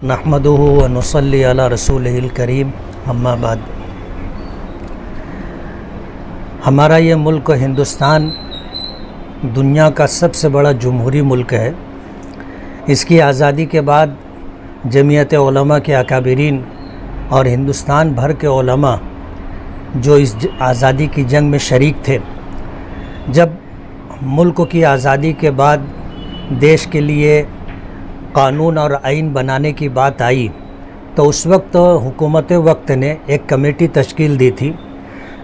नहमदुहु व नुसल्ली अला रसूलिहिल करीम, अम्मा बाद। हमारा ये मुल्क हिंदुस्तान दुनिया का सबसे बड़ा जमहूरी मुल्क है। इसकी आज़ादी के बाद जमीयत उलमा के अकाबिरीन और हिंदुस्तान भर के उलमा जो इस आज़ादी की जंग में शरीक थे, जब मुल्क की आज़ादी के बाद देश के लिए कानून और आइन बनाने की बात आई तो उस वक्त हुकूमत वक्त ने एक कमेटी तश्कील दी थी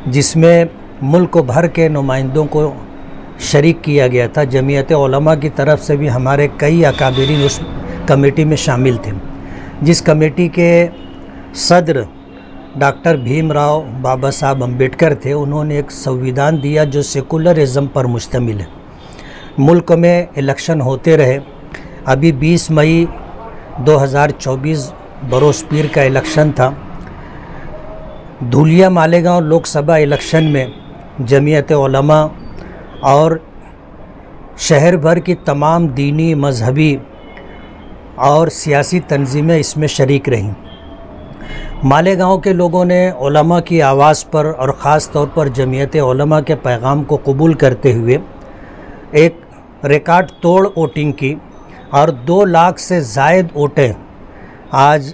जिसमें मुल्क भर के नुमाइंदों को शरीक किया गया था। जमीयत उलमा की तरफ से भी हमारे कई अकाबिरीन उस कमेटी में शामिल थे, जिस कमेटी के सदर डॉक्टर भीमराव बाबा साहब अम्बेडकर थे। उन्होंने एक संविधान दिया जो सेकुलरिज़म पर मुश्तमिल है। मुल्क में इलेक्शन होते रहे। अभी 20 मई 2024 बरोस पीर का इलेक्शन था। धुलिया मालेगांव लोकसभा इलेक्शन में जमीयत उलमा और शहर भर की तमाम दीनी, मजहबी और सियासी तंजीमें इसमें शरीक रहीं। मालेगांव के लोगों ने उलमा की आवाज़ पर और ख़ास तौर पर जमीयत उलमा के पैगाम को कबूल करते हुए एक रिकॉर्ड तोड़ वोटिंग की और 2 लाख से ज़ायद वोटें आज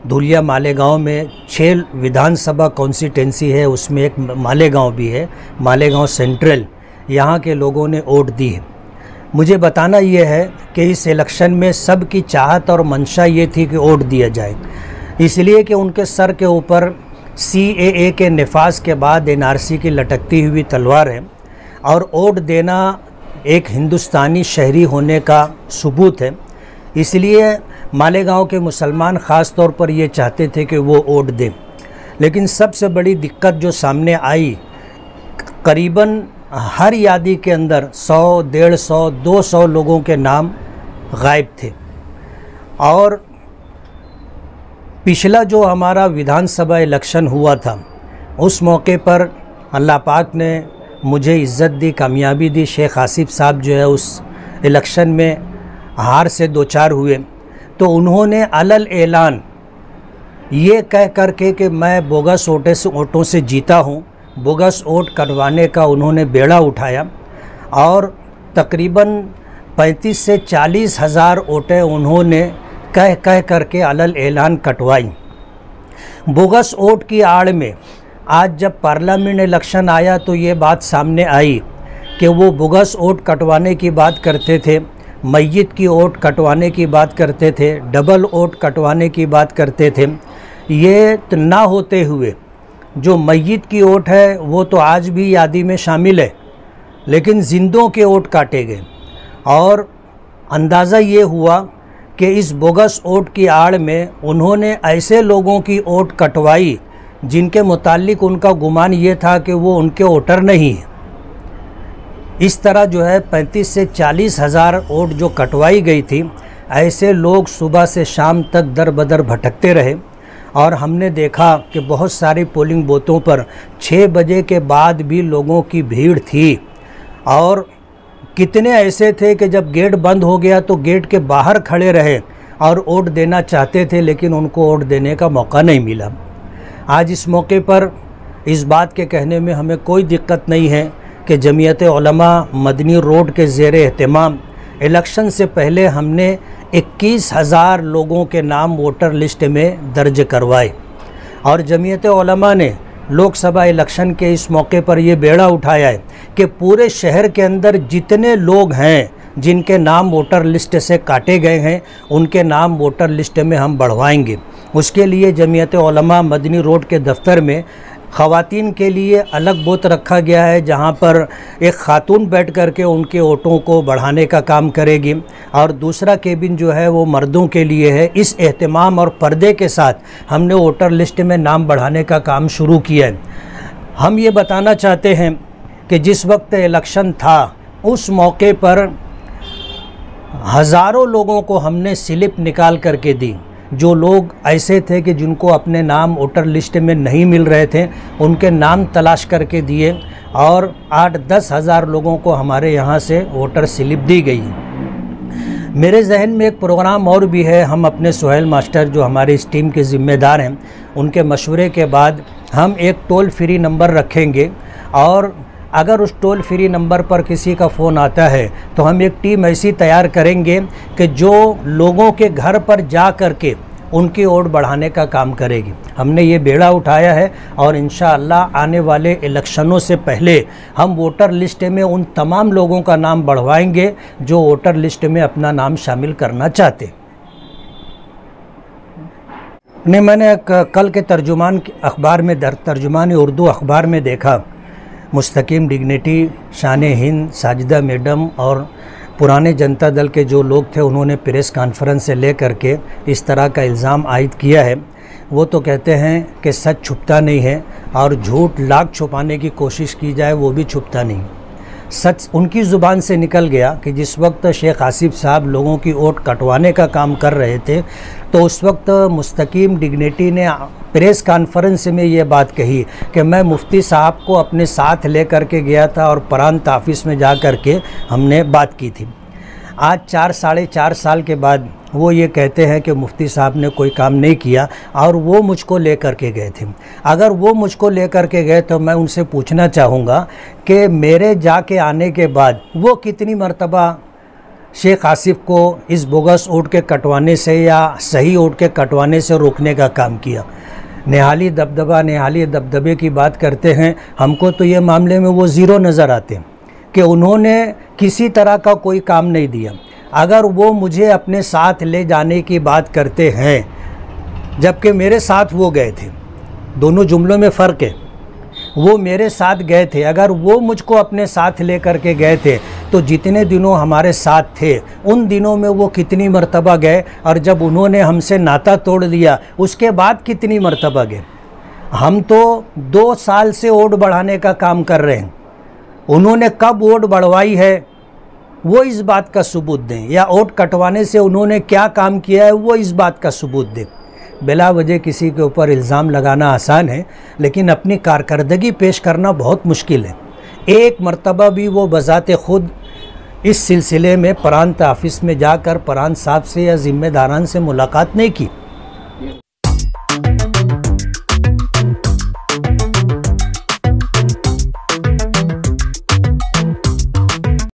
धुलिया मालेगांव में 6 विधानसभा कॉन्स्टिटेंसी है, उसमें एक मालेगांव भी है, मालेगांव सेंट्रल। यहाँ के लोगों ने वोट दी है। मुझे बताना ये है कि इस इलेक्शन में सब की चाहत और मंशा ये थी कि वोट दिया जाए, इसलिए कि उनके सर के ऊपर CAA के नफाज के बाद NRC की लटकती हुई तलवार है और वोट देना एक हिंदुस्तानी शहरी होने का सबूत है। इसलिए मालेगांव के मुसलमान ख़ास तौर पर ये चाहते थे कि वो वोट दें। लेकिन सबसे बड़ी दिक्कत जो सामने आई, करीबन हर यादी के अंदर 100, 150, 200 लोगों के नाम गायब थे। और पिछला जो हमारा विधानसभा इलेक्शन हुआ था, उस मौके पर अल्लाह पाक ने मुझे इज़्ज़त दी, कामयाबी दी। शेख आसिफ साहब जो है उस इलेक्शन में हार से दो चार हुए, तो उन्होंने अलल ऐलान ये कह कर के कि मैं बोगस वोटों से जीता हूँ, बोगस वोट करवाने का उन्होंने बेड़ा उठाया और तकरीबन 35 से 40 हज़ार वोटें उन्होंने कह कर के अलल ऐलान कटवाई। बोगस वोट की आड़ में आज जब पार्लियामेंट इलेक्शन आया तो ये बात सामने आई कि वो बोगस वोट कटवाने की बात करते थे, मय्यत की वोट कटवाने की बात करते थे, डबल वोट कटवाने की बात करते थे। ये ना होते हुए जो मय्यत की वोट है वो तो आज भी यादी में शामिल है, लेकिन जिंदों के वोट काटे गए। और अंदाज़ा ये हुआ कि इस बोगस वोट की आड़ में उन्होंने ऐसे लोगों की वोट कटवाई जिनके मुतालिक उनका गुमान ये था कि वो उनके वोटर नहीं है। इस तरह जो है 35 से 40 हज़ार वोट जो कटवाई गई थी, ऐसे लोग सुबह से शाम तक दर बदर भटकते रहे। और हमने देखा कि बहुत सारी पोलिंग बूथों पर 6 बजे के बाद भी लोगों की भीड़ थी। और कितने ऐसे थे कि जब गेट बंद हो गया तो गेट के बाहर खड़े रहे और वोट देना चाहते थे, लेकिन उनको वोट देने का मौका नहीं मिला। आज इस मौके पर इस बात के कहने में हमें कोई दिक्कत नहीं है कि जमीयत उलमा मदनी रोड के ज़ेर एहतमाम इलेक्शन से पहले हमने 21,000 लोगों के नाम वोटर लिस्ट में दर्ज करवाए। और जमीयत उलमा ने लोकसभा इलेक्शन के इस मौके पर ये बेड़ा उठाया है कि पूरे शहर के अंदर जितने लोग हैं जिनके नाम वोटर लिस्ट से काटे गए हैं, उनके नाम वोटर लिस्ट में हम बढ़वाएंगे। उसके लिए जमीयत उलमा मदनी रोड के दफ्तर में ख़वातीन के लिए अलग बूथ रखा गया है, जहां पर एक ख़ातून बैठ कर के उनके वोटों को बढ़ाने का काम करेगी और दूसरा केबिन जो है वो मर्दों के लिए है। इस एहतमाम और पर्दे के साथ हमने वोटर लिस्ट में नाम बढ़ाने का काम शुरू किया है। हम ये बताना चाहते हैं कि जिस वक्त इलेक्शन था उस मौके पर हज़ारों लोगों को हमने स्लिप निकाल करके दी। जो लोग ऐसे थे कि जिनको अपने नाम वोटर लिस्ट में नहीं मिल रहे थे, उनके नाम तलाश करके दिए और 8-10 हज़ार लोगों को हमारे यहाँ से वोटर स्लिप दी गई। मेरे जहन में एक प्रोग्राम और भी है। हम अपने सोहेल मास्टर जो हमारे इस टीम के ज़िम्मेदार हैं, उनके मशवरे के बाद हम एक टोल फ्री नंबर रखेंगे, और अगर उस टोल फ्री नंबर पर किसी का फ़ोन आता है तो हम एक टीम ऐसी तैयार करेंगे कि जो लोगों के घर पर जा कर के उनकी वोट बढ़ाने का काम करेगी। हमने ये बेड़ा उठाया है और इंशाअल्लाह आने वाले इलेक्शनों से पहले हम वोटर लिस्ट में उन तमाम लोगों का नाम बढ़वाएंगे जो वोटर लिस्ट में अपना नाम शामिल करना चाहते। मैंने कल के तर्जुमान अखबार में तर्जुमान उर्दू अखबार में देखा, मुस्तकीम डिग्निटी, शान हिंद, साजिदा मैडम और पुराने जनता दल के जो लोग थे, उन्होंने प्रेस कॉन्फ्रेंस से ले करके इस तरह का इल्ज़ाम आयद किया है। वो तो कहते हैं कि सच छुपता नहीं है और झूठ लाख छुपाने की कोशिश की जाए वो भी छुपता नहीं। सच उनकी ज़ुबान से निकल गया कि जिस वक्त शेख आसिफ साहब लोगों की वोट कटवाने का काम कर रहे थे, तो उस वक्त मुस्तकीम डिग्निटी ने प्रेस कॉन्फ्रेंस में ये बात कही कि मैं मुफ्ती साहब को अपने साथ ले कर के गया था और प्रांत ऑफिस में जा कर के हमने बात की थी। आज 4-4.5 साल के बाद वो ये कहते हैं कि मुफ्ती साहब ने कोई काम नहीं किया और वो मुझको ले कर के गए थे। अगर वो मुझको ले कर के गए तो मैं उनसे पूछना चाहूँगा कि मेरे जाके आने के बाद वो कितनी मर्तबा शेख आसिफ को इस बोगस वोट के कटवाने से या सही वोट के कटवाने से रोकने का काम किया। निहाली दबदबे की बात करते हैं, हमको तो ये मामले में वो ज़ीरो नज़र आते हैं कि उन्होंने किसी तरह का कोई काम नहीं दिया। अगर वो मुझे अपने साथ ले जाने की बात करते हैं जबकि मेरे साथ वो गए थे, दोनों जुमलों में फ़र्क है। वो मेरे साथ गए थे, अगर वो मुझको अपने साथ ले कर के गए थे तो जितने दिनों हमारे साथ थे उन दिनों में वो कितनी मर्तबा गए, और जब उन्होंने हमसे नाता तोड़ लिया उसके बाद कितनी मर्तबा गए। हम तो 2 साल से वोट बढ़ाने का काम कर रहे हैं, उन्होंने कब वोट बढ़वाई है वो इस बात का सबूत दें, या वोट कटवाने से उन्होंने क्या काम किया है वो इस बात का सबूत दें। बिला वजह किसी के ऊपर इल्ज़ाम लगाना आसान है, लेकिन अपनी कारकर्दगी पेश करना बहुत मुश्किल है। एक मर्तबा भी वो बज़ाते ख़ुद इस सिलसिले में प्रांत ऑफिस में जाकर प्रांत साहब से या ज़िम्मेदारान से मुलाकात नहीं की।